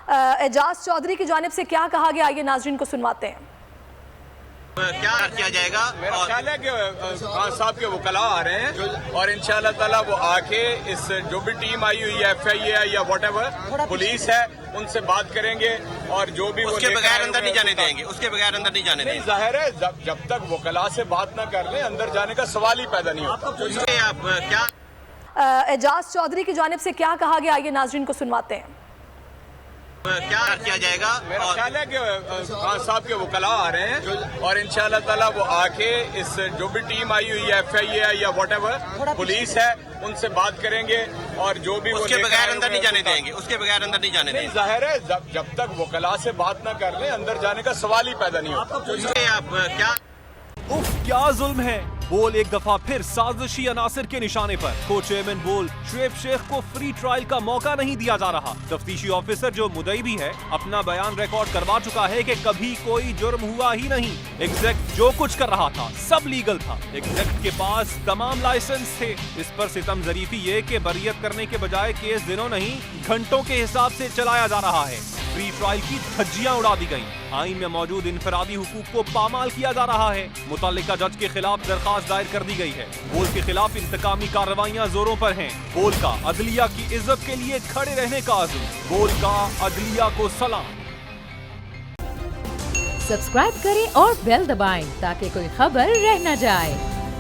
اعجاز چودھری کی جانب سے کیا کہا گیا یہ ناظرین کو سنواتے ہیں۔ کیا کیا جائے گا؟ میرا خیال ہے کہ خان صاحب کے وکلاء آ رہے ہیں اور انشاءاللہ تعالیٰ وہ آ کے اس جو بھی ٹیم آئی ہوئی ہے FIA یا واٹ ایور پولیس ہے ان سے بات کریں گے اور جو بھی اس کے بغیر اندر نہیں جانے دیں گے، اس کے بغیر اندر نہیں جانے دیں گے۔ ظاہر ہے جب تک وکلاء سے بات نہ کر لیں اندر جانے کا سوال ہی پیدا نہیں ہوتا۔ آپ کیا اعجاز چودھری کی جانب سے کیا کہا گیا یہ ناظرین کو سنواتے ہیں۔ کیا کیا جائے گا؟ میرا خیال ہے کہ خان صاحب کے وکلاء آ رہے ہیں اور انشاءاللہ تعالیٰ وہ آ کے اس جو بھی ٹیم آئی ہوئی ہے FIA یا واٹ ایور پولیس ہے ان سے بات کریں گے اور جو بھی اس کے بغیر اندر نہیں جانے دیں گے، اس کے بغیر اندر نہیں جانے دیں گے۔ ظاہر ہے جب تک وکلاء سے بات نہ کر لیں اندر جانے کا سوال ہی پیدا نہیں ہوتا۔ آپ کیا اف کیا ظلم ہے، بول ایک دفعہ پھر سازشی عناصر کے نشانے پر۔ کو چیئرمین بول شعیب شیخ کو فری ٹرائل کا موقع نہیں دیا جا رہا۔ تفتیشی آفیسر جو مدعی بھی ہے اپنا بیان ریکارڈ کروا چکا ہے کہ کبھی کوئی جرم ہوا ہی نہیں، ایگزیکٹ جو کچھ کر رہا تھا سب لیگل تھا، ایگزیکٹ کے پاس تمام لائسنس تھے۔ اس پر ستم ظریفی یہ کہ بریت کرنے کے بجائے کیس دنوں نہیں گھنٹوں کے حساب سے چلایا جا رہا ہے۔ فری ٹرائل کی دھجیاں اڑا دی گئیں، آئین میں موجود انفرادی حقوق کو پامال کیا جا رہا ہے۔ متعلقہ جج کے خلاف درخواست دائر کر دی گئی ہے۔ بول کے خلاف انتقامی کارروائیاں زوروں پر ہیں۔ بول کا عدلیہ کی عزت کے لیے کھڑے رہنے کا عزم۔ بول کا عدلیہ کو سلام۔ سبسکرائب کریں اور بیل دبائیں تاکہ کوئی خبر رہ نہ جائے۔